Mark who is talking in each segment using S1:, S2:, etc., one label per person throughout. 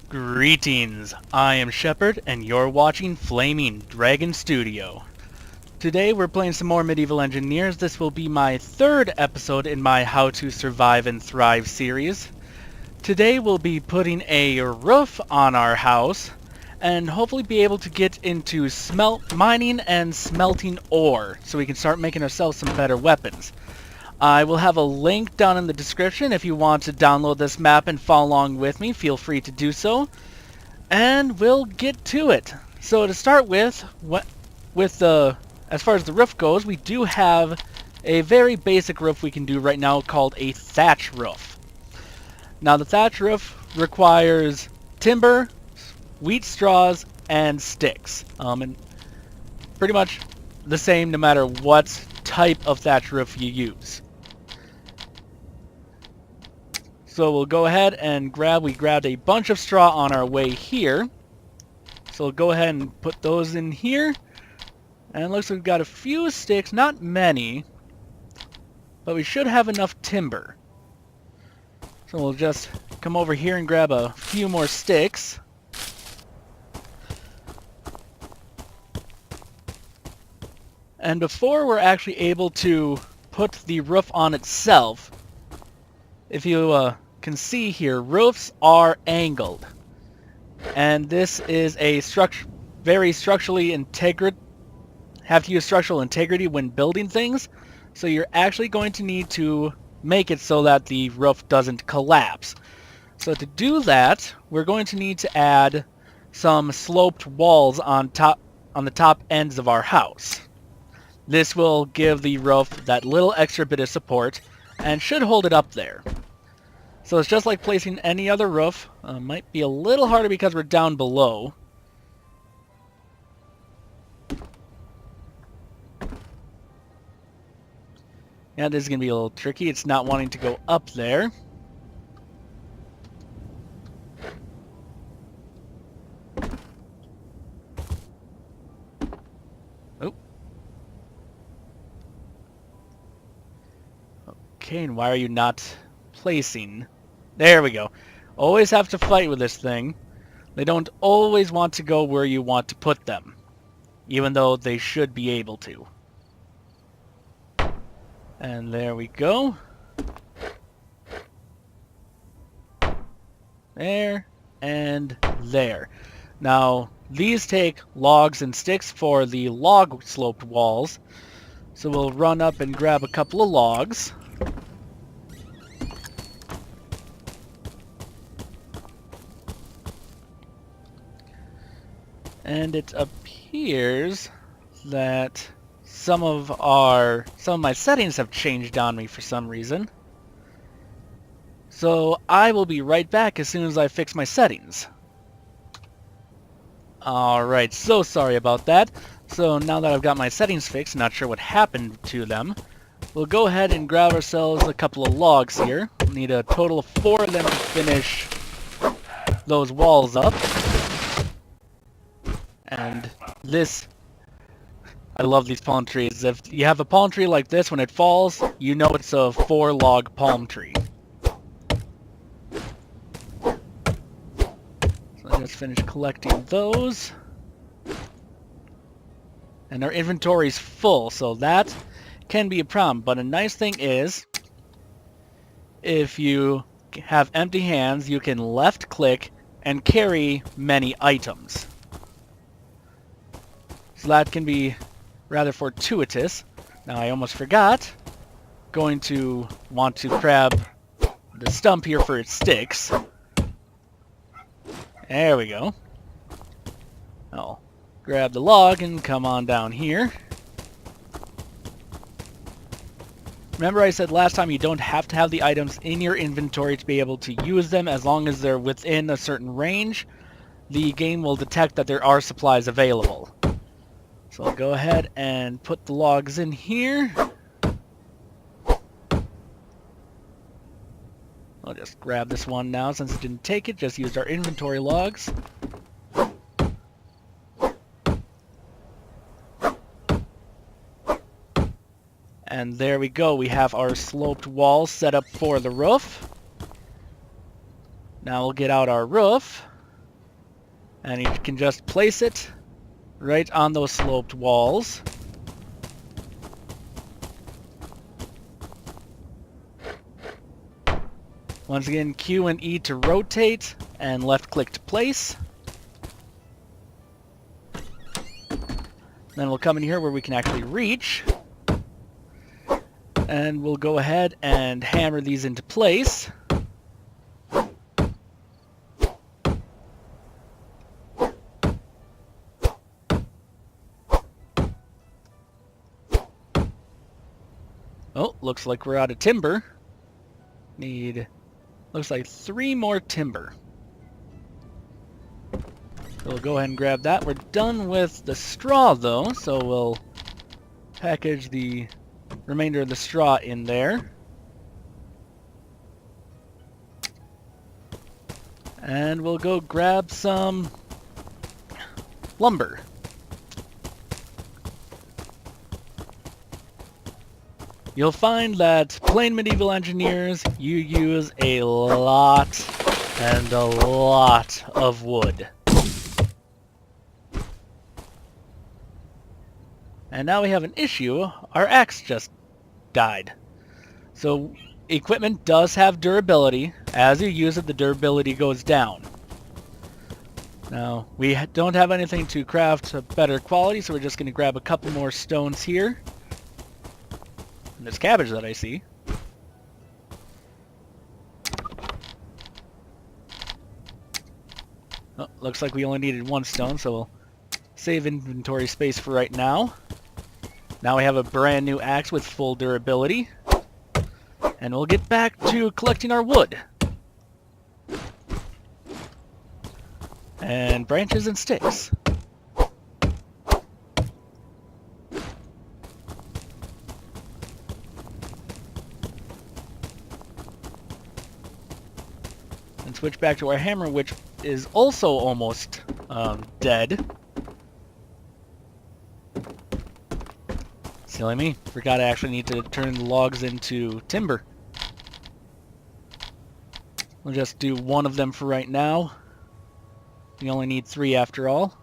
S1: Greetings, I am Shepard and you're watching Flaming Dragon Studio. Today we're playing some more Medieval Engineers. This will be my third episode in my How to Survive and Thrive series. Today we'll be putting a roof on our house and hopefully be able to get into mining and smelting ore so we can start making ourselves some better weapons. I will have a link down in the description if you want to download this map and follow along with me. Feel free to do so. And we'll get to it. So to start with, as far as the roof goes, we do have a very basic roof we can do right now called a thatch roof. Now the thatch roof requires timber, wheat straws, and sticks. And pretty much the same no matter what type of thatch roof you use. So we'll go ahead and we grabbed a bunch of straw on our way here. So we'll go ahead and put those in here. And it looks like we've got a few sticks, not many, but we should have enough timber. So we'll just come over here and grab a few more sticks. And before we're actually able to put the roof on itself, if you can see here, roofs are angled. And this is a very structurally have to use structural integrity when building things. So you're actually going to need to make it so that the roof doesn't collapse. So to do that, we're going to need to add some sloped walls on the top ends of our house. This will give the roof that little extra bit of support and should hold it up there. So it's just like placing any other roof. Might be a little harder because we're down below. Yeah, this is going to be a little tricky. It's not wanting to go up there. Oh. Okay, and why are you not placing? There we go. Always have to fight with this thing. They don't always want to go where you want to put them, even though they should be able to. And there we go. There and there. Now, these take logs and sticks for the log sloped walls. So we'll run up and grab a couple of logs. And it appears that some of my settings have changed on me for some reason. So I will be right back as soon as I fix my settings. Alright, so sorry about that. So now that I've got my settings fixed, not sure what happened to them, we'll go ahead and grab ourselves a couple of logs here. We'll need a total of 4 of them to finish those walls up. And this, I love these palm trees. If you have a palm tree like this, when it falls, you know it's a 4-log palm tree. So I just finished collecting those. And our inventory's full, so that can be a problem. But a nice thing is, if you have empty hands, you can left click and carry many items. So that can be rather fortuitous. Now I almost forgot. Going to want to grab the stump here for its sticks. There we go. I'll grab the log and come on down here. Remember I said last time you don't have to have the items in your inventory to be able to use them as long as they're within a certain range. The game will detect that there are supplies available. So I'll go ahead and put the logs in here. I'll just grab this one now since it didn't take it, just used our inventory logs. And there we go, we have our sloped walls set up for the roof. Now we'll get out our roof. And you can just place it right on those sloped walls. Once again, Q and E to rotate, and left click to place. Then we'll come in here where we can actually reach. And we'll go ahead and hammer these into place. Oh, looks like we're out of timber. Looks like 3 more timber. So we'll go ahead and grab that. We're done with the straw though, so we'll package the remainder of the straw in there. And we'll go grab some lumber. You'll find that playing Medieval Engineers, you use a lot and a lot of wood. And now we have an issue. Our axe just died. So equipment does have durability. As you use it, the durability goes down. Now, we don't have anything to craft a better quality, so we're just going to grab a couple more stones here. And this cabbage that I see. Oh, looks like we only needed 1 stone, so we'll save inventory space for right now. Now we have a brand new axe with full durability. And we'll get back to collecting our wood. And branches and sticks. And switch back to our hammer, which is also almost dead. Silly me. Forgot I actually need to turn the logs into timber. We'll just do 1 of them for right now. We only need 3 after all.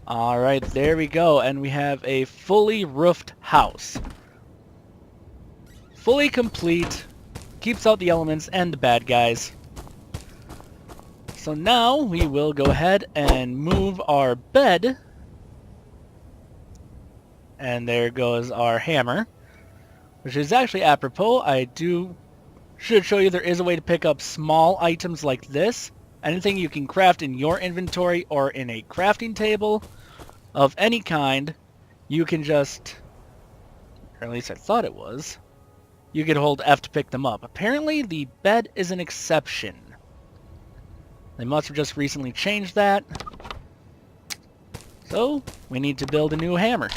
S1: Alright, there we go. And we have a fully roofed house. Fully complete. Keeps out the elements and the bad guys. So now we will go ahead and move our bed. And there goes our hammer. Which is actually apropos. I should show you there is a way to pick up small items like this. Anything you can craft in your inventory or in a crafting table of any kind, you can just, or at least I thought it was, you could hold F to pick them up. Apparently the bed is an exception. They must have just recently changed that. So, we need to build a new hammer.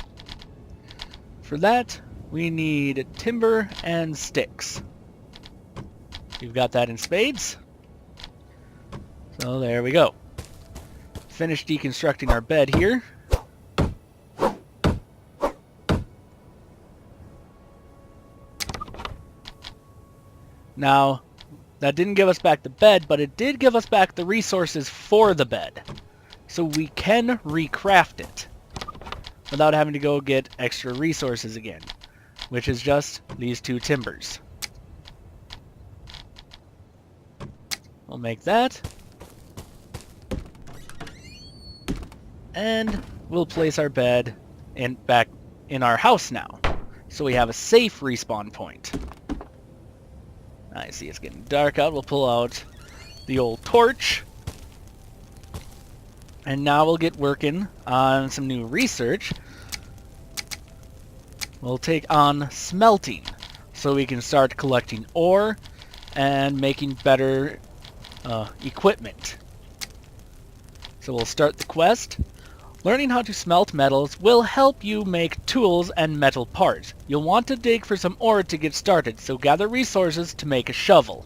S1: For that, we need timber and sticks. We've got that in spades. So there we go. Finish deconstructing our bed here. Now, that didn't give us back the bed, but it did give us back the resources for the bed. So we can recraft it without having to go get extra resources again, which is just these 2 timbers. We'll make that. And we'll place our bed back in our house now, so we have a safe respawn point. I see it's getting dark out. We'll pull out the old torch. And now we'll get working on some new research. We'll take on smelting, so we can start collecting ore and making better equipment. So we'll start the quest. Learning how to smelt metals will help you make tools and metal parts. You'll want to dig for some ore to get started, so gather resources to make a shovel.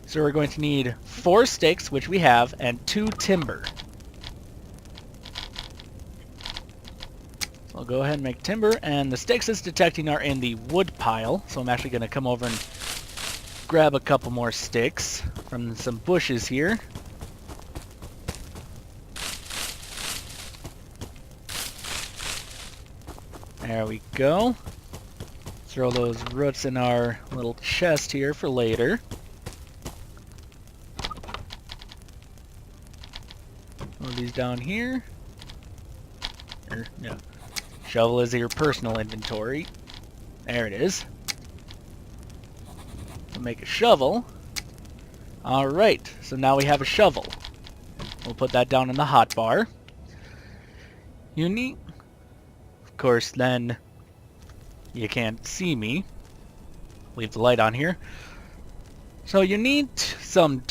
S1: So we're going to need 4 sticks, which we have, and 2 timber. So I'll go ahead and make timber, and the sticks it's detecting are in the wood pile, so I'm actually going to come over and grab a couple more sticks from some bushes here. There we go. Throw those roots in our little chest here for later. Throw these down here. No. Shovel is your personal inventory. There it is. We'll make a shovel. Alright, so now we have a shovel. We'll put that down in the hotbar. You need... Of course, then you can't see me. Leave the light on here. So you need some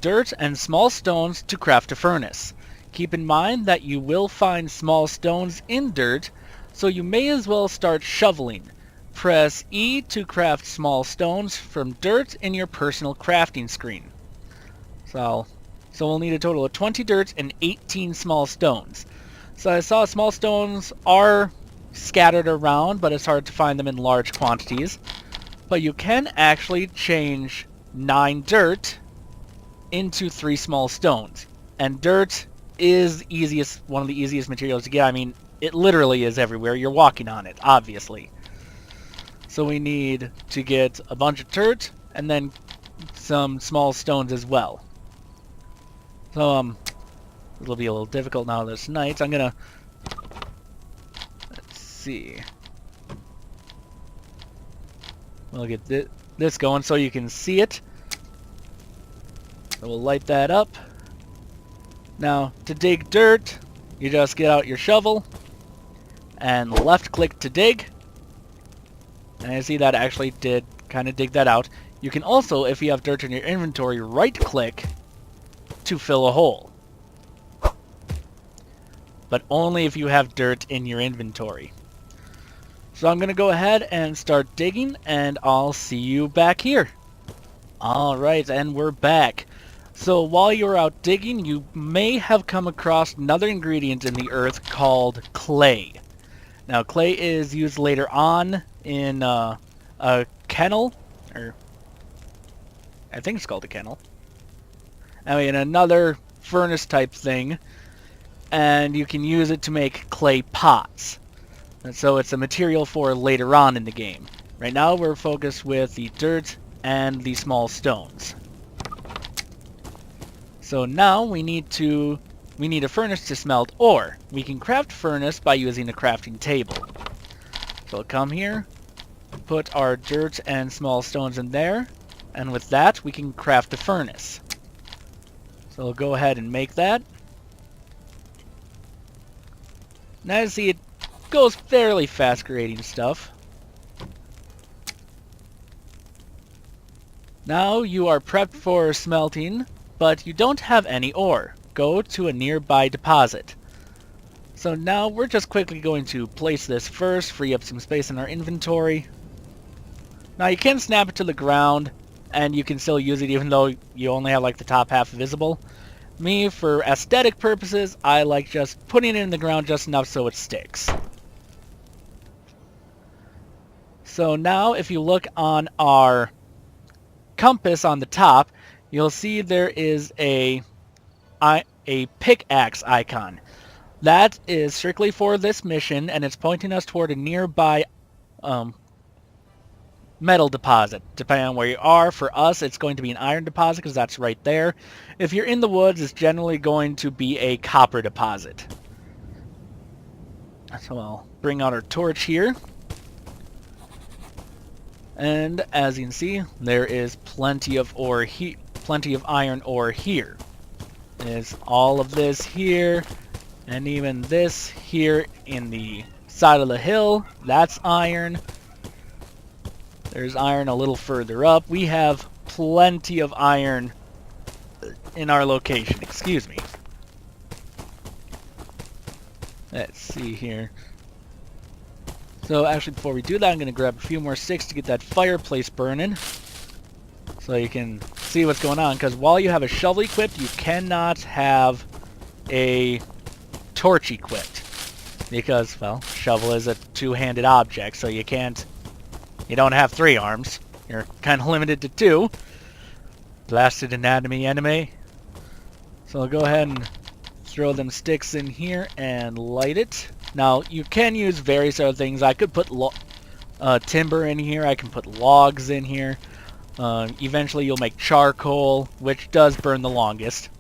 S1: dirt and small stones to craft a furnace. Keep in mind that you will find small stones in dirt, so you may as well start shoveling. Press E to craft small stones from dirt in your personal crafting screen. So we'll need a total of 20 dirt and 18 small stones. So I saw small stones are scattered around, but it's hard to find them in large quantities. But you can actually change 9 dirt into 3 small stones. And dirt is one of the easiest materials to get. I mean, it literally is everywhere. You're walking on it, obviously. So we need to get a bunch of dirt and then some small stones as well. So it'll be a little difficult now this night. I'm gonna... Let's see. We'll get this going so you can see it. So we'll light that up. Now, to dig dirt, you just get out your shovel and left click to dig. And I see that actually did kind of dig that out. You can also, if you have dirt in your inventory, right click to fill a hole. But only if you have dirt in your inventory. So I'm going to go ahead and start digging, and I'll see you back here. Alright, and we're back. So while you're out digging, you may have come across another ingredient in the earth called clay. Now, clay is used later on in a kennel, or I think it's called a kennel. I mean, another furnace type thing, and you can use it to make clay pots. And so it's a material for later on in the game. Right now we're focused with the dirt and the small stones. So now we need a furnace to smelt ore. We can craft furnace by using a crafting table. So we'll come here, put our dirt and small stones in there, and with that we can craft the furnace. So we'll go ahead and make that. Now you see it goes fairly fast creating stuff. Now you are prepped for smelting, but you don't have any ore. Go to a nearby deposit. So now we're just quickly going to place this first, free up some space in our inventory. Now you can snap it to the ground, and you can still use it even though you only have like the top half visible. Me, for aesthetic purposes, I like just putting it in the ground just enough so it sticks. So now if you look on our compass on the top, you'll see there is a pickaxe icon. That is strictly for this mission, and it's pointing us toward a nearby metal deposit. Depending on where you are, for us it's going to be an iron deposit because that's right there. If you're in the woods, it's generally going to be a copper deposit. So I'll bring out our torch here. And as you can see, there is plenty of iron ore here. There's all of this here, and even this here in the side of the hill. That's iron. There's iron a little further up. We have plenty of iron in our location. Excuse me. Let's see here. So actually, before we do that, I'm going to grab a few more sticks to get that fireplace burning, so you can see what's going on. Because while you have a shovel equipped, you cannot have a torch equipped. because, well, shovel is a two-handed object, so you don't have 3 arms. You're kind of limited to 2. Blasted anatomy enemy. So I'll go ahead and throw them sticks in here and light it. Now, you can use various other things. I could put timber in here. I can put logs in here. Eventually you'll make charcoal, which does burn the longest.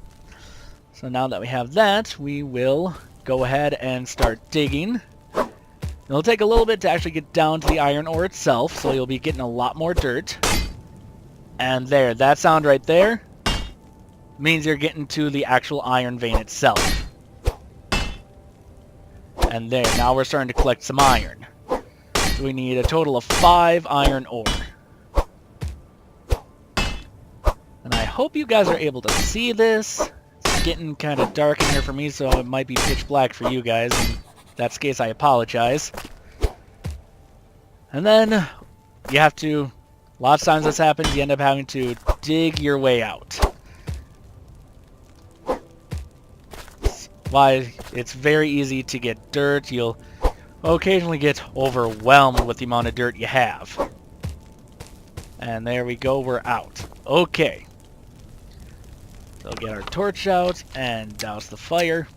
S1: So now that we have that, we will go ahead and start digging. It'll take a little bit to actually get down to the iron ore itself, so you'll be getting a lot more dirt. And there, that sound right there means you're getting to the actual iron vein itself. And there, now we're starting to collect some iron. So we need a total of 5 iron ore. And I hope you guys are able to see this. It's getting kind of dark in here for me, so it might be pitch black for you guys. In that case, I apologize. And then, you have to... Lots of times this happens, you end up having to dig your way out. Why, it's very easy to get dirt. You'll occasionally get overwhelmed with the amount of dirt you have. And there we go, we're out. Okay. So get our torch out and douse the fire.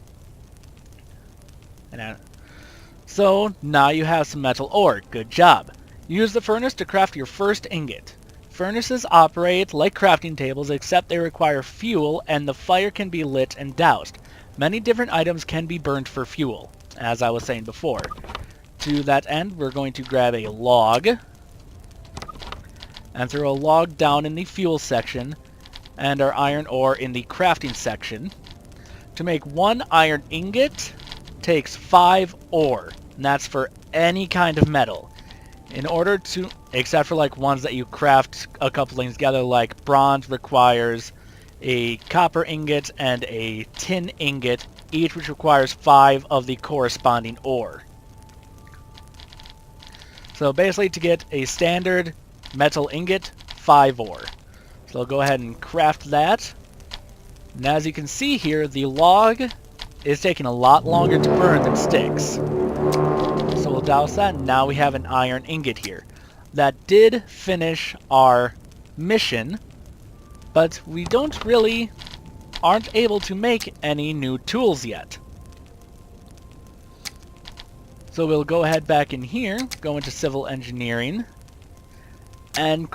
S1: So now you have some metal ore. Good job. Use the furnace to craft your first ingot. Furnaces operate like crafting tables, except they require fuel and the fire can be lit and doused. Many different items can be burned for fuel, as I was saying before. To that end, we're going to grab a log and throw a log down in the fuel section and our iron ore in the crafting section. To make 1 iron ingot takes 5 ore, and that's for any kind of metal. In order to, except for like ones that you craft a couple things together, like bronze requires a copper ingot and a tin ingot, each which requires 5 of the corresponding ore. So basically to get a standard metal ingot, 5 ore. So I'll go ahead and craft that. And as you can see here, the log is taking a lot longer to burn than sticks. So we'll douse that, and now we have an iron ingot here. That did finish our mission, but we aren't able to make any new tools yet. So we'll go ahead back in here, go into civil engineering, and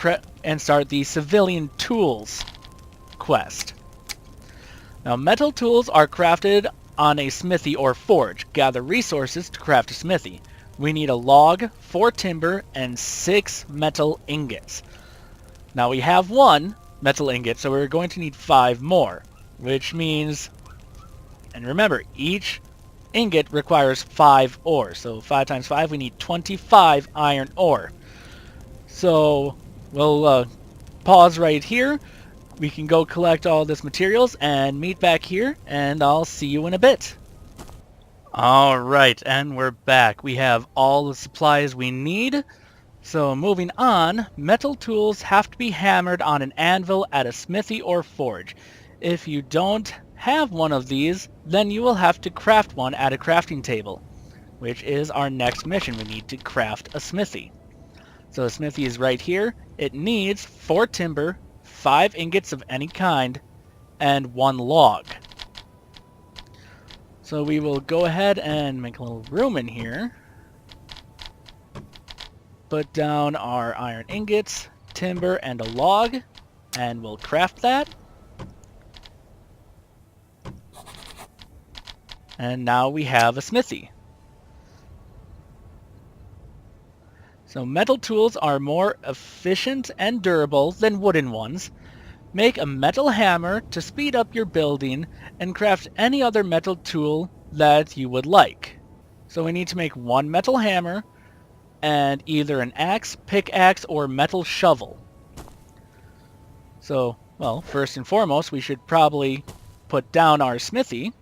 S1: start the civilian tools quest. Now metal tools are crafted on a smithy or forge. Gather resources to craft a smithy. We need a log, 4 timber, and 6 metal ingots. Now we have 1 metal ingot, so we're going to need 5 more, which means, and remember, each ingot requires 5 ore, so 5 times 5, we need 25 iron ore. So we'll pause right here. We can go collect all this materials and meet back here, and I'll see you in a bit. Alright, and we're back. We have all the supplies we need. So moving on, metal tools have to be hammered on an anvil at a smithy or forge. If you don't have one of these, then you will have to craft one at a crafting table, which is our next mission. We need to craft a smithy. So the smithy is right here. It needs 4 timber, 5 ingots of any kind, and 1 log. So we will go ahead and make a little room in here. Put down our iron ingots, timber, and a log, and we'll craft that. And now we have a smithy. So metal tools are more efficient and durable than wooden ones. Make a metal hammer to speed up your building and craft any other metal tool that you would like. So we need to make 1 metal hammer and either an axe, pickaxe, or metal shovel. So, well, first and foremost, we should probably put down our smithy.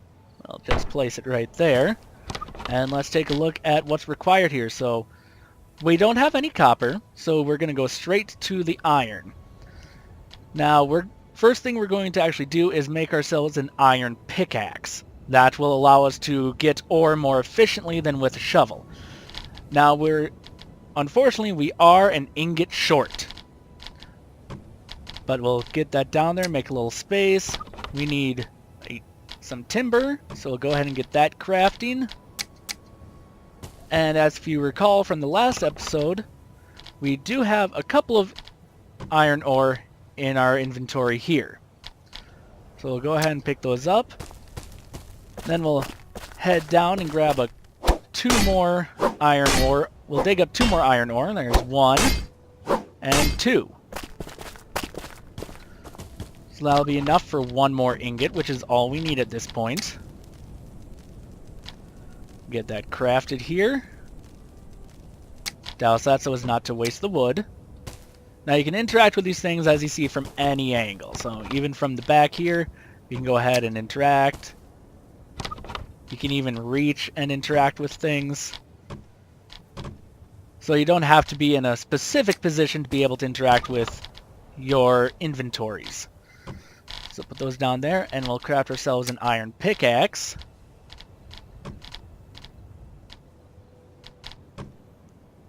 S1: I'll just place it right there. And let's take a look at what's required here. So we don't have any copper, so we're going to go straight to the iron. Now, first thing we're going to actually do is make ourselves an iron pickaxe. That will allow us to get ore more efficiently than with a shovel. Now unfortunately, we are an ingot short. But we'll get that down there, make a little space. We need some timber, so we'll go ahead and get that crafting. And as if you recall from the last episode, we do have a couple of iron ore in our inventory here. So we'll go ahead and pick those up. Then we'll head down and grab two more iron ore. We'll dig up 2 more iron ore. There's 1 and 2. So that'll be enough for 1 more ingot, which is all we need at this point. Get that crafted here. Douse that so as not to waste the wood. Now you can interact with these things as you see from any angle. So even from the back here, you can go ahead and interact. You can even reach and interact with things. So you don't have to be in a specific position to be able to interact with your inventories. So put those down there, and we'll craft ourselves an iron pickaxe.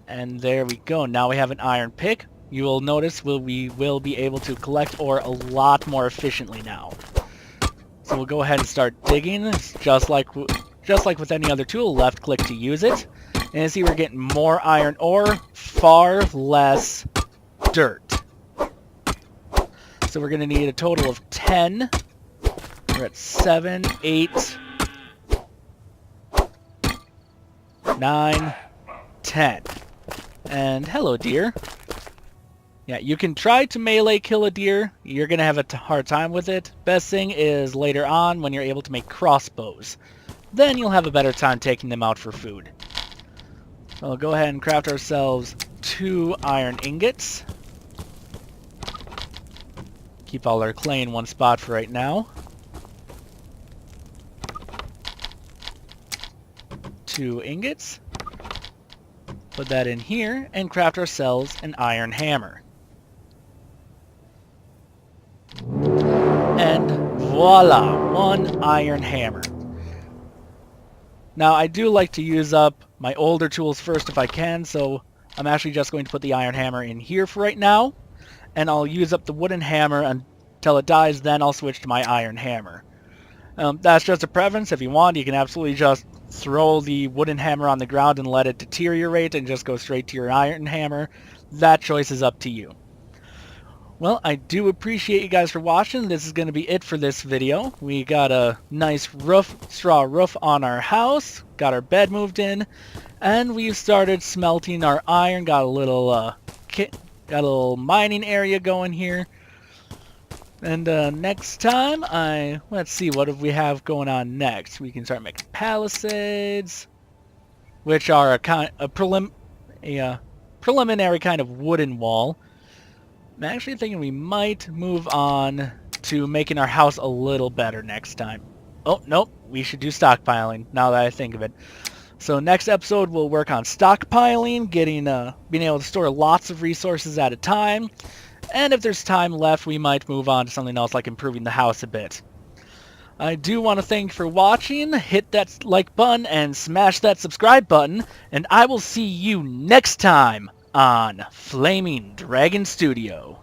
S1: And there we go. Now we have an iron pick. You will notice we will be able to collect ore a lot more efficiently now. So we'll go ahead and start digging. It's just like with any other tool, left click to use it. And you see we're getting more iron ore, far less dirt. So we're going to need a total of 10. We're at 7, 8, 9, 10. And hello, deer. Yeah, you can try to melee kill a deer. You're going to have a hard time with it. Best thing is later on when you're able to make crossbows. Then you'll have a better time taking them out for food. So we'll go ahead and craft ourselves 2 iron ingots. Keep all our clay in one spot for right now. 2 ingots. Put that in here and craft ourselves an iron hammer. And voila, 1 iron hammer. Now I do like to use up my older tools first if I can, so I'm actually just going to put the iron hammer in here for right now. And I'll use up the wooden hammer until it dies, then I'll switch to my iron hammer. That's just a preference. If you want, you can absolutely just throw the wooden hammer on the ground and let it deteriorate and just go straight to your iron hammer. That choice is up to you. Well, I do appreciate you guys for watching. This is going to be it for this video. We got a nice straw roof on our house, got our bed moved in, and we've started smelting our iron. Got a little mining area going here. And next time, let's see, what do we have going on next? We can start making palisades, which are a preliminary kind of wooden wall. I'm actually thinking we might move on to making our house a little better next time. Oh, nope, we should do stockpiling, now that I think of it. So next episode, we'll work on stockpiling, being able to store lots of resources at a time. And if there's time left, we might move on to something else like improving the house a bit. I do want to thank you for watching. Hit that like button and smash that subscribe button. And I will see you next time on Flaming Dragon Studio.